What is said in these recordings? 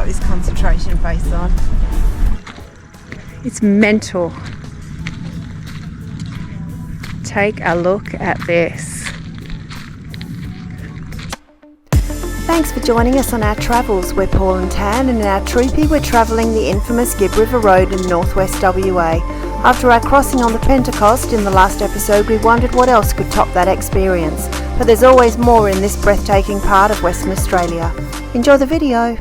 got this concentration face on. It's mental. Take a look at this. Thanks for joining us on our travels. We're Paul and Tan, and in our troopy we're travelling the infamous Gibb River Road in northwest WA. After our crossing on the Pentecost in the last episode, we wondered what else could top that experience. But there's always more in this breathtaking part of Western Australia. Enjoy the video.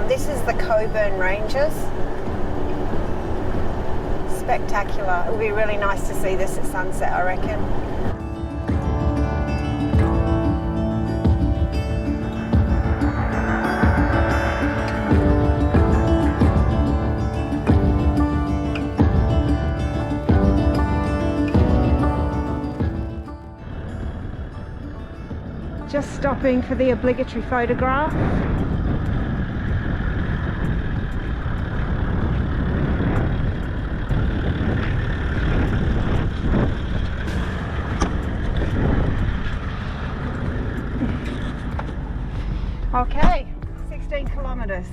This is the Cockburn Ranges. Spectacular. It would be really nice to see this at sunset, I reckon. Just stopping for the obligatory photograph. Okay, 16 kilometres.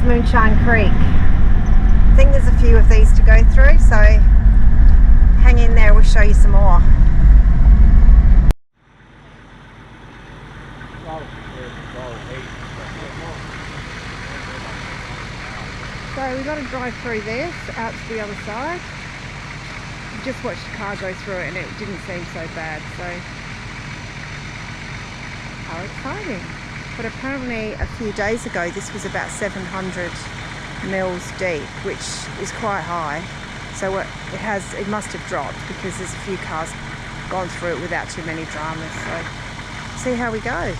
Moonshine Creek. I think there's a few of these to go through, so hang in there, we'll show you some more. So we've got to drive through this out to the other side. We just watched a car go through it and it didn't seem so bad, so how exciting. But apparently a few days ago this was about 700 mils deep, which is quite high. So it must have dropped because there's a few cars gone through it without too many dramas. So see how we go.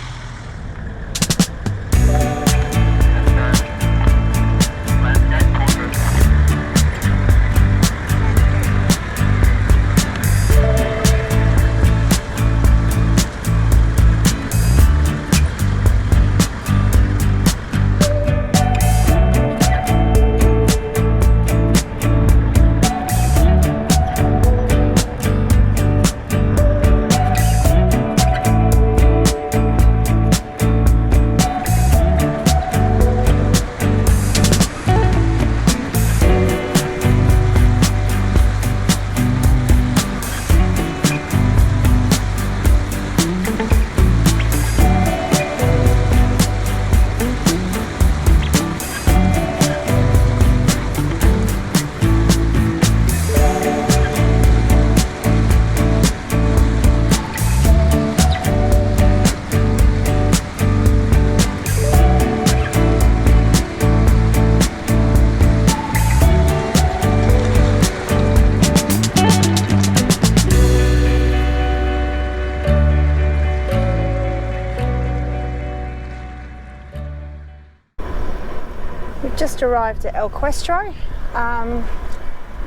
Just arrived at El Questro.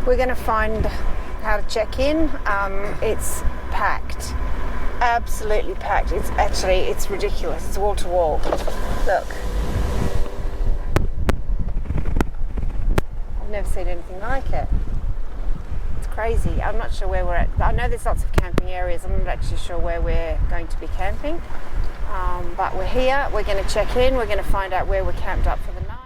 We're going to find how to check in. It's packed, absolutely packed. It's ridiculous. It's wall to wall. Look, I've never seen anything like it. It's crazy. I'm not sure where we're at. I know there's lots of camping areas. I'm not actually sure where we're going to be camping. But we're here, we're going to check in, we're going to find out where we're camped up for the night.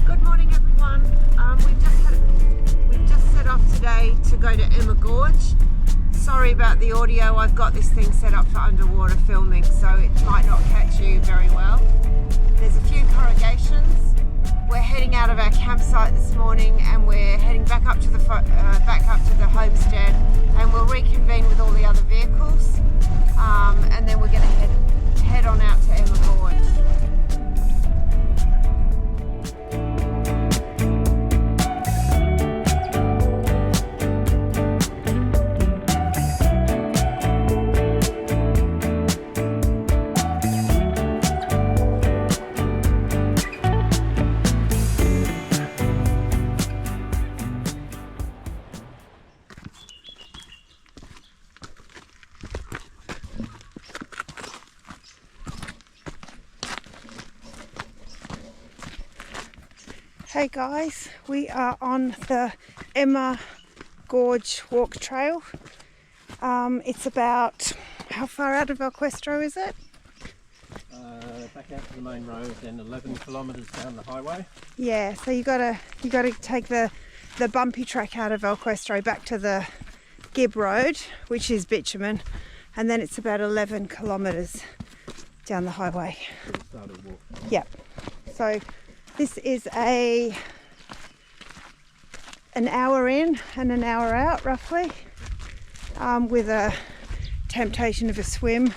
Good morning everyone. We've just set off today to go to Gorge. Sorry about the audio, I've got this thing set up for underwater filming, so it might not catch you very well. There's a few corrugations. We're heading out of our campsite this morning and we're heading back up to the homestead, and we'll reconvene with all the other vehicles, and then we're going to head on out to Gorge. Hey guys, we are on the Gorge walk trail. It's about, how far out of Questro is it? Back out to the main road, then 11 kilometres down the highway. Yeah, so you gotta take the bumpy track out of Questro back to the Gibb Road, which is bitumen, and then it's about 11 kilometres down the highway. Yep. So this is an hour in and an hour out roughly, with a temptation of a swim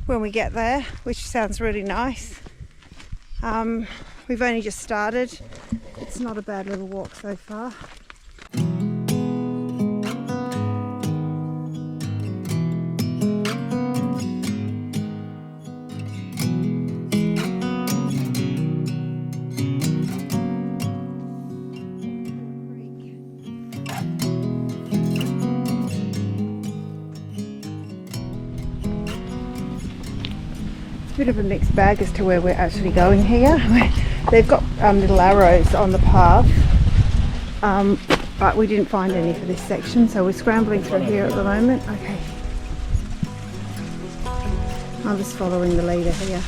when we get there, which sounds really nice. We've only just started. It's not a bad little walk so far. Bit of a mixed bag as to where we're actually going here. They've got little arrows on the path, but we didn't find any for this section, so we're scrambling through here at the moment. Okay, I'm just following the leader here.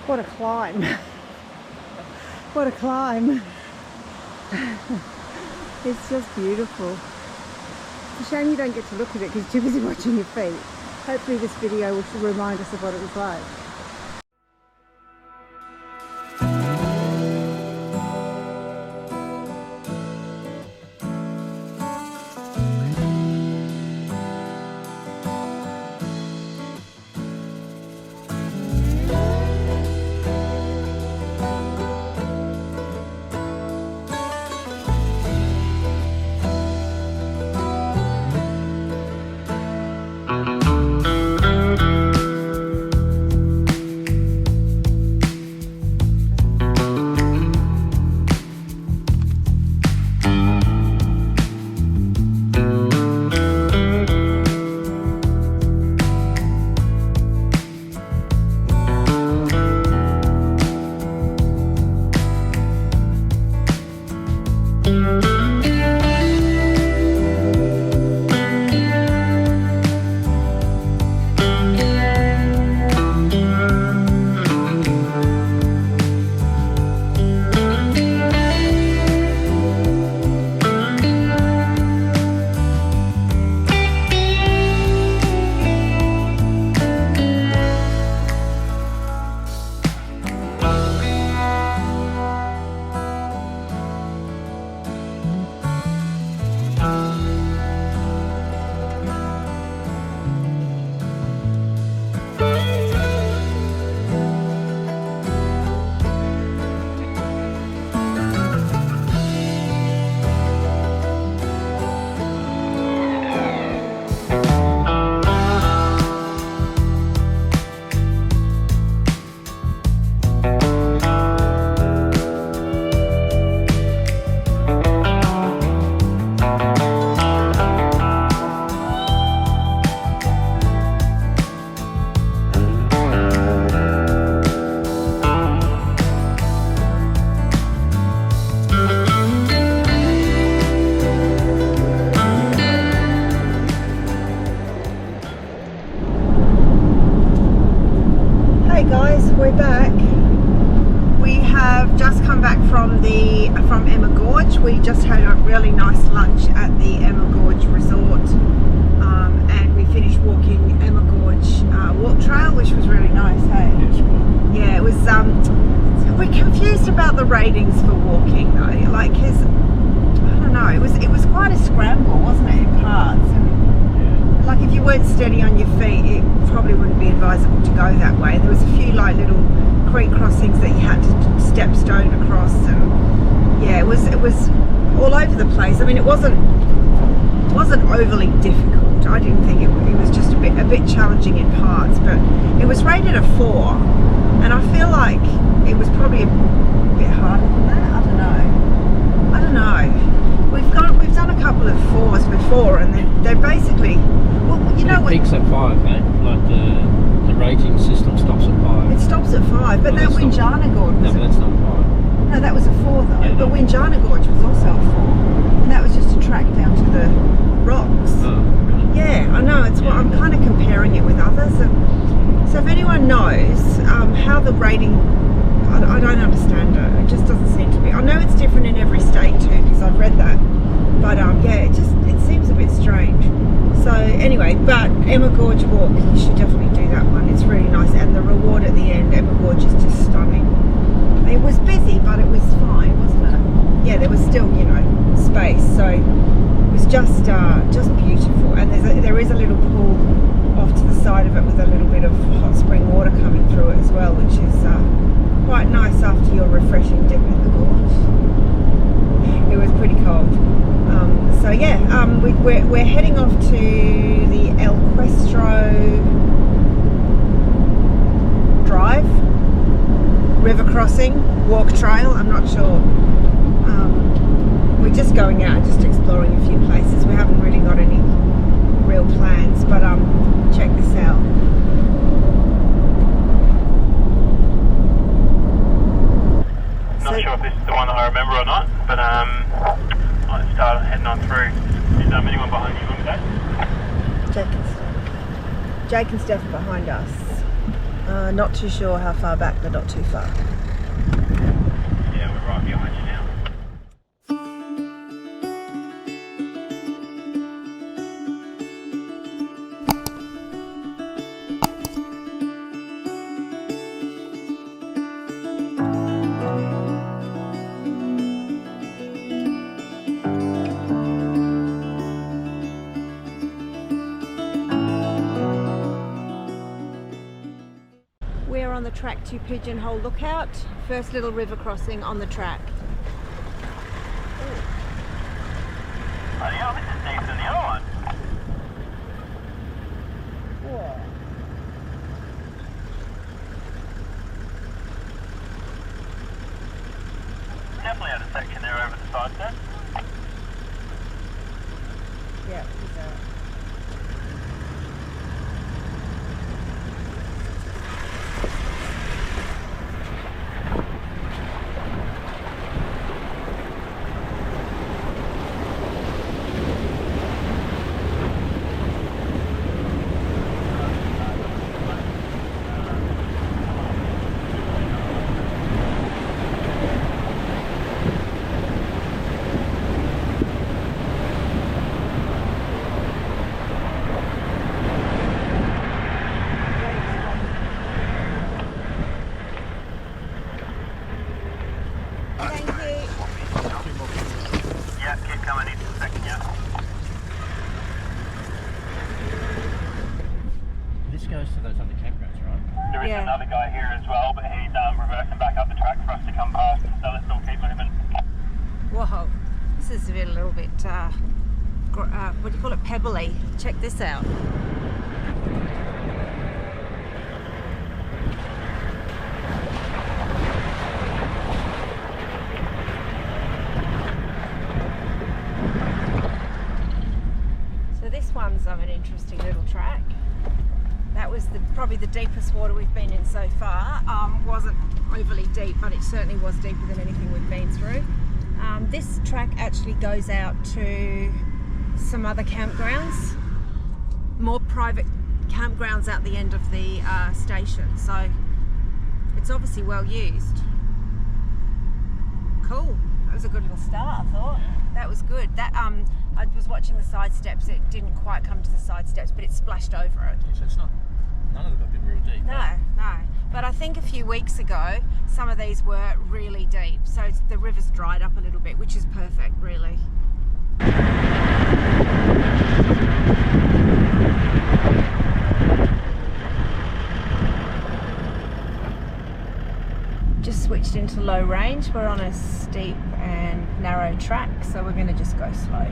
What a climb. What a climb. It's just beautiful. It's a shame you don't get to look at it because you're too busy watching your feet. Hopefully this video will remind us of what it was like. steady on your feet, it probably wouldn't be advisable to go that way. There was a few like little creek crossings that you had to step stone across, and yeah, it was all over the place. I mean, it wasn't overly difficult. I didn't think it was just a bit challenging in parts, but it was rated a 4, and I feel like it was probably a bit harder than that. I don't know. We've done a couple of 4s before, and they're basically, well, you know what? It peaks at 5, eh? Like the rating system stops at 5. It stops at 5, but that Winjana Gorge was. No, but that's not 5. No, that was a 4 though. Yeah, but Winjana Gorge was also a 4, and that was just a track down to the rocks. Oh, really? Yeah, I know. It's what I'm kind of comparing it with others. And so if anyone knows how the rating, I don't understand it. It just doesn't seem to be. I know it's different in every state too, because I've read that. But yeah, it seems a bit strange. So anyway, but Emma Gorge Walk, you should definitely do that one. It's really nice, and the reward at the end, Emma Gorge, is just stunning. It was busy, but it was fine, wasn't it? Yeah, there was still, you know, space. So it was just beautiful. And there is a little pool off to the side of it with a little bit of hot spring water coming through it as well, which is quite nice after your refreshing dip in the gorge. It was pretty cold. So yeah, we're heading off to the El Questro Drive, river crossing, walk trail, I'm not sure. We're just going out, just exploring a few places. We haven't really got any real plans, but check this out. Not sure if this is the one that I remember or not, but I started heading on through. Is anyone behind you on that? Jake and Steph are behind us. Not too sure how far back, but not too far. Yeah, we're right behind you now. We're on the track to Pigeon Lookout, first little river crossing on the track. Oh yeah, this is deeper than the other one. Yeah. Definitely had a section there over the side there. Yeah, Yeah, keep coming in a second, yeah. This goes to those other campgrounds, right? There is Yeah. another guy here as well, but he's reversing back up the track for us to come past, so let's all keep moving. Whoa, this is a little bit, what do you call it, pebbly. Check this out. So this one's an interesting little track. That was probably the deepest water we've been in so far. Wasn't overly deep, but it certainly was deeper than anything we've been through. This track actually goes out to some other campgrounds, more private campgrounds out the end of the station. So it's obviously well used. Cool. That was a good little start, I thought. That was good. That I was watching the side steps. It didn't quite come to the side steps, but it splashed over it. So it's not. None of them have been real deep. No. But I think a few weeks ago, some of these were really deep. So the river's dried up a little bit, which is perfect, really. into low range. We're on a steep and narrow track, so we're going to just go slow.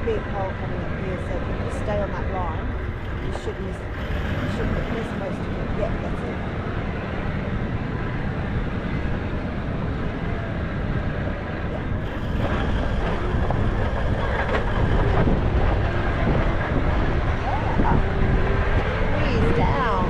Big hole coming up here, so if you just stay on that line, you shouldn't miss most of it. Yeah, that's it. Breeze down.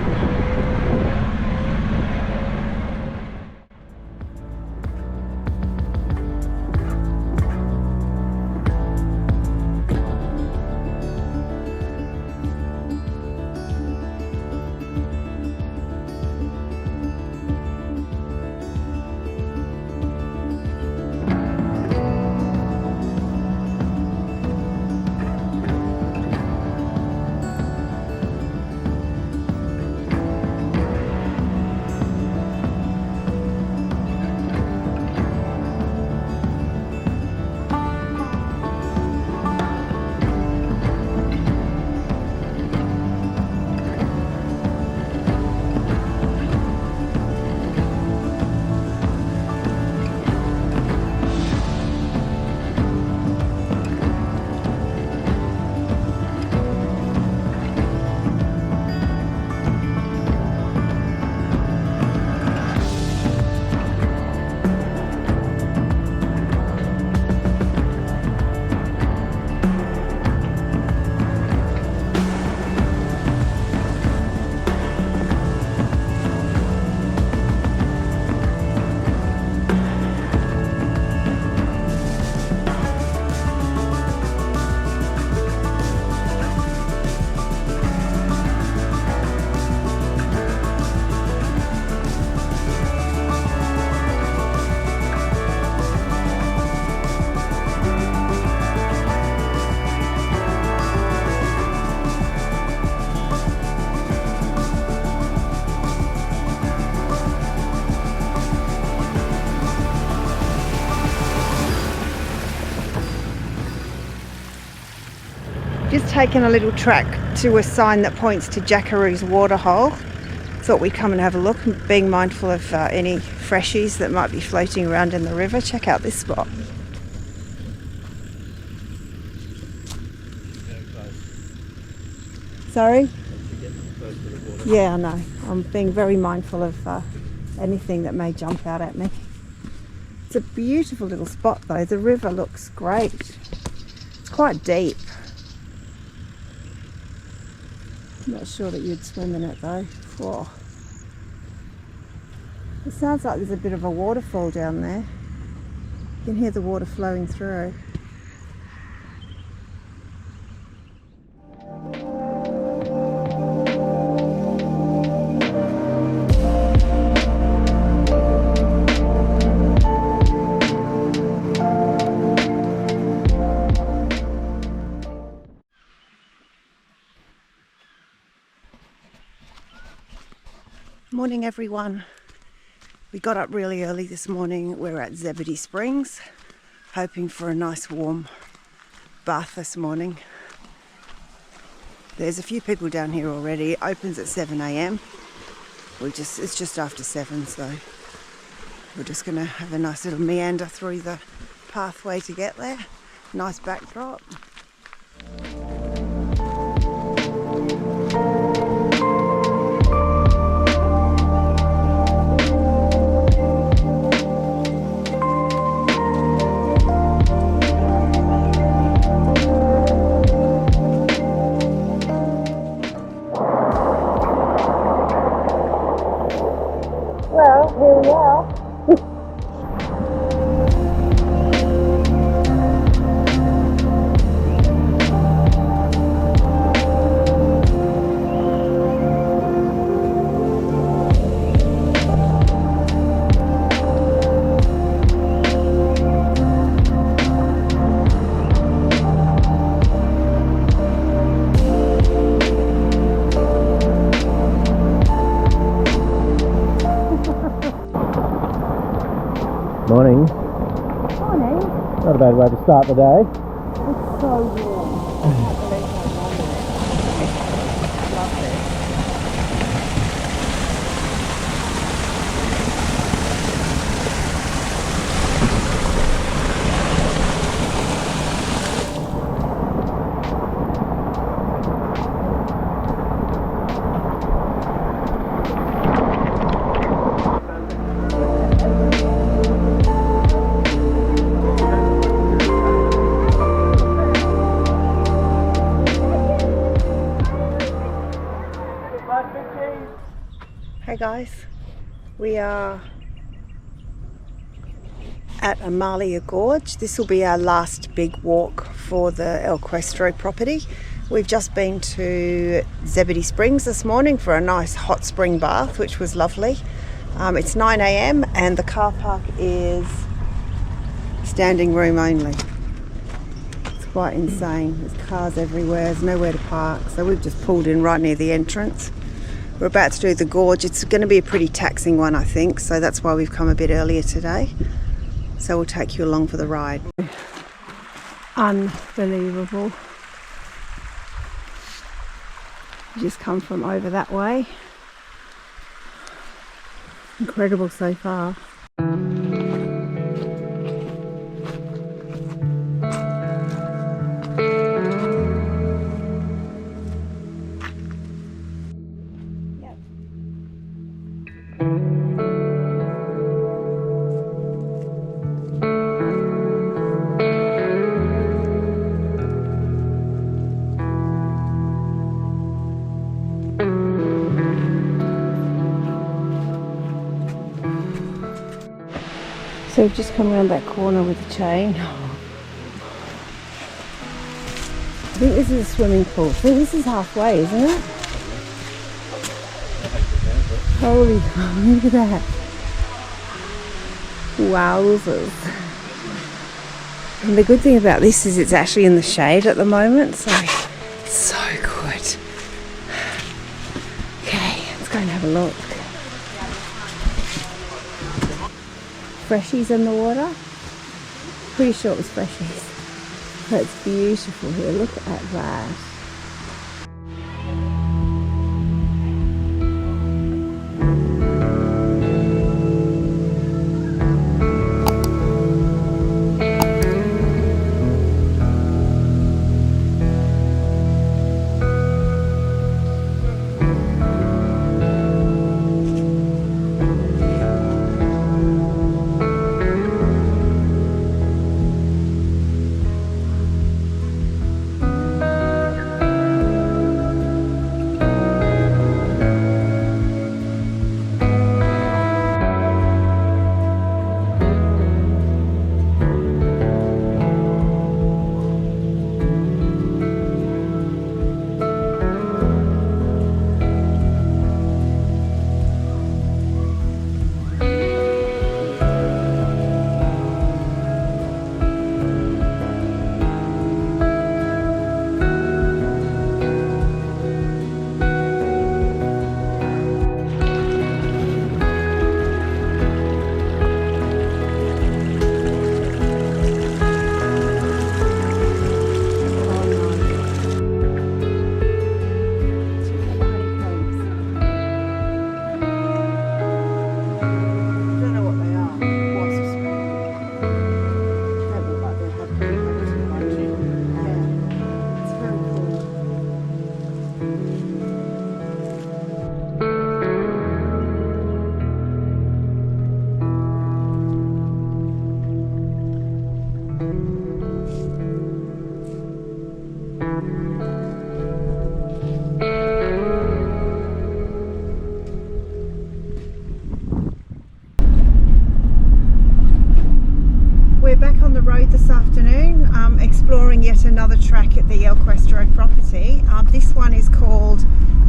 Just taken a little track to a sign that points to Jackaroo's Waterhole. Thought we'd come and have a look, being mindful of any freshies that might be floating around in the river. Check out this spot. Sorry? Yeah, I know. I'm being very mindful of anything that may jump out at me. It's a beautiful little spot though. The river looks great. It's quite deep. I'm not sure that you'd swim in it though. Whoa. It sounds like there's a bit of a waterfall down there. You can hear the water flowing through. Morning everyone. We got up really early this morning. We're at Zebedee Springs, hoping for a nice warm bath this morning. There's a few people down here already. It opens at 7 a.m. It's just after 7, so we're just gonna have a nice little meander through the pathway to get there. Nice backdrop. Well, here we are. Morning. Morning. Not a bad way to start the day. It's so warm. I can't believe how warm it is. Love this. Hey guys, we are at Amalia Gorge. This will be our last big walk for the El Questro property. We've just been to Zebedee Springs this morning for a nice hot spring bath, which was lovely. It's 9 a.m. and the car park is standing room only. It's quite insane. There's cars everywhere, there's nowhere to park, so we've just pulled in right near the entrance. We're about to do the gorge. It's going to be a pretty taxing one, I think, so that's why we've come a bit earlier today. So we'll take you along for the ride. Unbelievable. You just come from over that way. Incredible so far. So we've just come around that corner with the chain. I think this is a swimming pool. So this is halfway, isn't it? Holy cow, look at that. Wowzers. And the good thing about this is it's actually in the shade at the moment, so it's so good. Okay, let's go and have a look. Freshies in the water. Pretty sure it was freshies. But it's beautiful here. Look at that.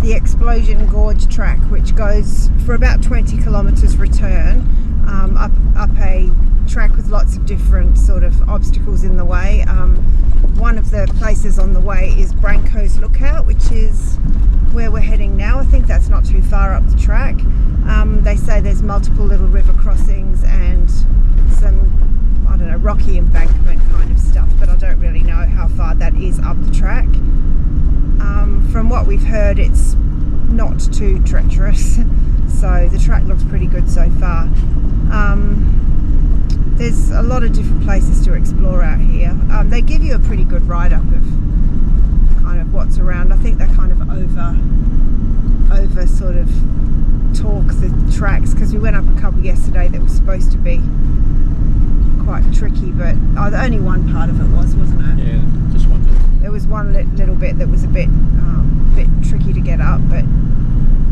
the Explosion Gorge track, which goes for about 20 kilometres return, up a track with lots of different sort of obstacles in the way. One of the places on the way is Brancos Lookout, which is where we're heading now. I think that's not too far up the track. They say there's multiple little river crossings and some, I don't know, rocky embankment kind of stuff, but I don't really know how far that is up the track. From what we've heard, it's not too treacherous, so the track looks pretty good so far. There's a lot of different places to explore out here. They give you a pretty good write-up of kind of what's around. I think they kind of over sort of talk the tracks, because we went up a couple yesterday that was supposed to be quite tricky, but only one part of it wasn't it? Yeah, just one bit. There was one little bit that was a bit tricky to get up, but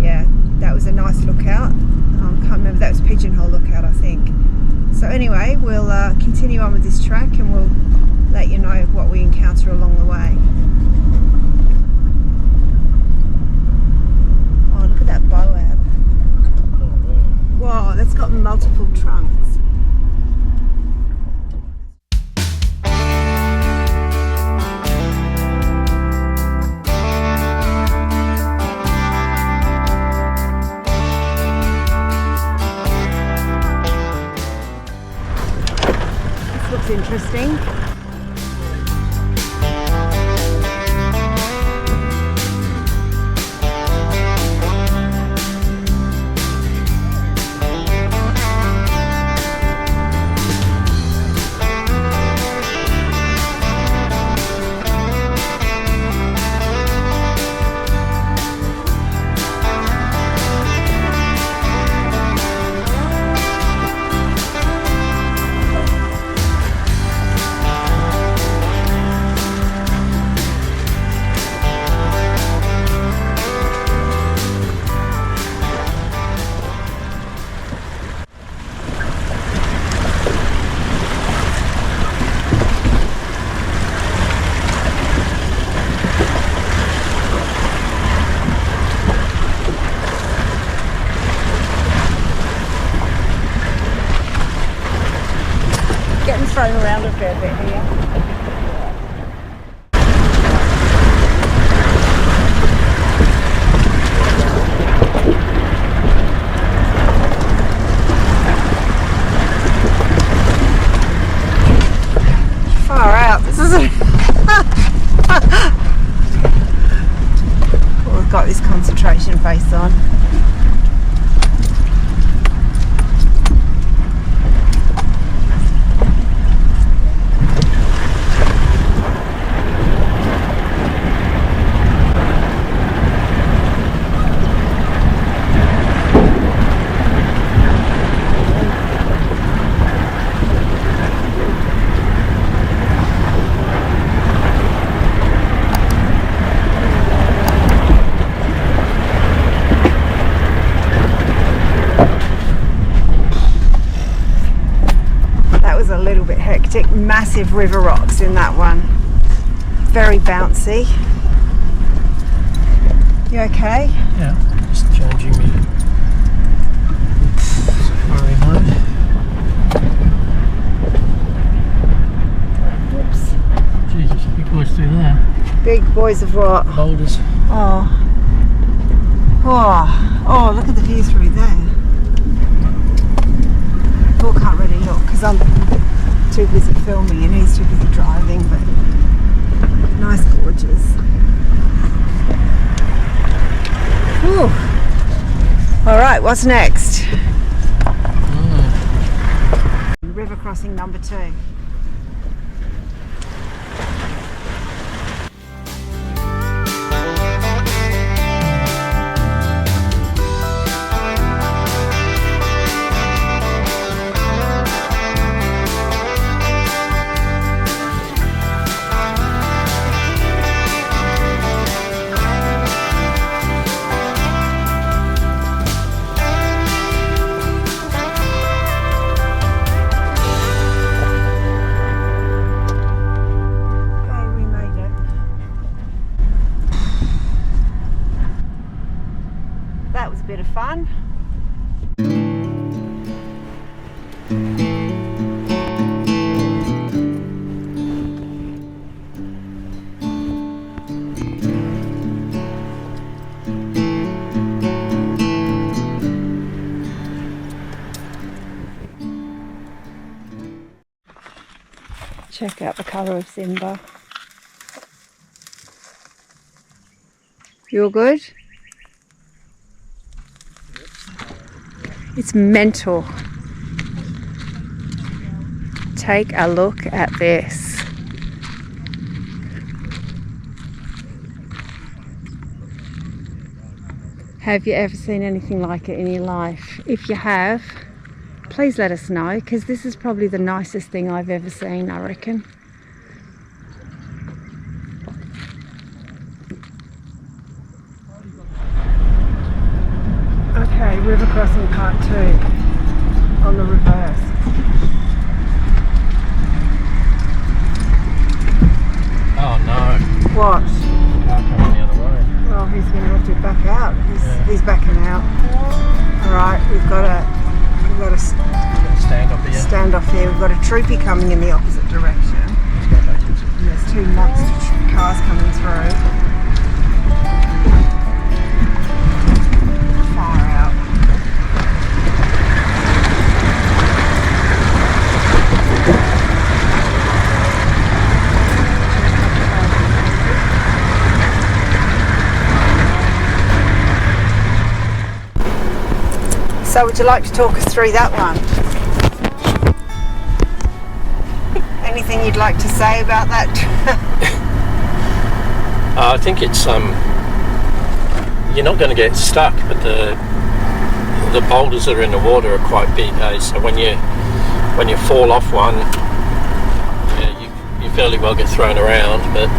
yeah, that was a nice lookout. Can't remember, that was Pigeon Lookout, I think. So anyway, we'll continue on with this track and we'll let you know what we encounter along the way. Oh, look at that boab. Oh, wow. Whoa, that's got multiple trunks. Interesting. Thrown around a fair bit here. Far out, this isn't. Well, we've got this concentration face on. Massive river rocks in that one. Very bouncy. You okay? Yeah, just changing me safari mode. Whoops. Jesus, big boys through there. Big boys of what? Boulders. Oh. Oh, look at the view through there. Paul can't really look because I'm too busy filming and he's too busy driving, but nice gorges. Whew. All right, what's next? River crossing number 2. bit of fun. Check out the colour of Simba. You all good? It's mental. Take a look at this. Have you ever seen anything like it in your life? If you have, please let us know, because this is probably the nicest thing I've ever seen, I reckon. Okay, river crossing part 2 on the reverse. Oh no. What? Car coming the other way. Well, he's going to have to back out. He's backing out. Alright, we've got a Stand up here. standoff here. We've got a troopy coming in the opposite direction. Let's go back into it. And there's 2 monster cars coming through. Far out. So would you like to talk us through that one? Anything you'd like to say about that? I think it's you're not going to get stuck, but the boulders that are in the water are quite big, eh? So when you fall off one, yeah, you fairly well get thrown around. But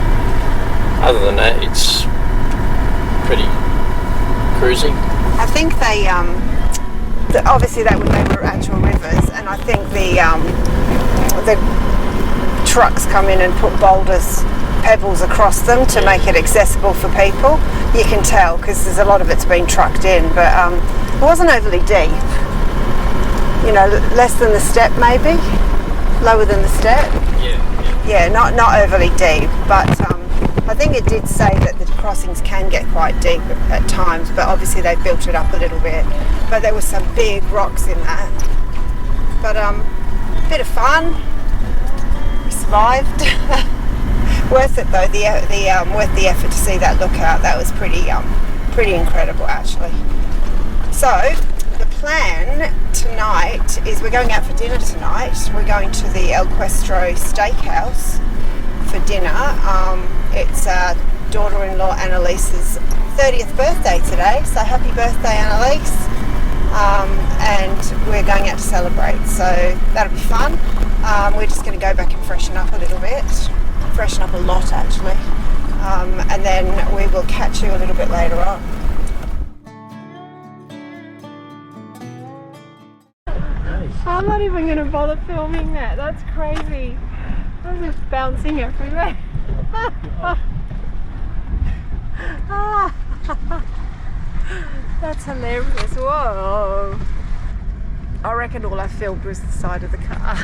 other than that, it's pretty cruisy. I think they obviously they were actual rivers, and I think the trucks come in and put pebbles across them to make it accessible for people. You can tell because there's a lot of it's been trucked in, but it wasn't overly deep. You know, less than the step maybe, lower than the step. Yeah, not overly deep, but I think it did say that the crossings can get quite deep at times, but obviously they built it up a little bit. But there were some big rocks in that. But bit of fun. We survived. Worth it though. Worth the effort to see that lookout. That was pretty incredible actually. So the plan tonight is we're going out for dinner tonight. We're going to the Questro Steakhouse for dinner. It's daughter-in-law Annalise's 30th birthday today, so happy birthday Annalise. And we're going out to celebrate, so that'll be fun. We're just going to go back and freshen up a little bit, freshen up a lot actually, and then we will catch you a little bit later on. I'm not even going to bother filming that, that's crazy. I was just bouncing everywhere. That's hilarious. Whoa. I reckon all I filmed was the side of the car.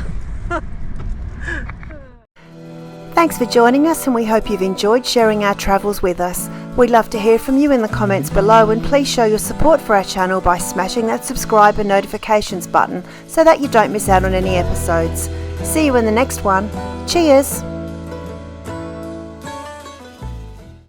Thanks for joining us, and we hope you've enjoyed sharing our travels with us. We'd love to hear from you in the comments below, and please show your support for our channel by smashing that subscribe and notifications button so that you don't miss out on any episodes. See you in the next one. Cheers!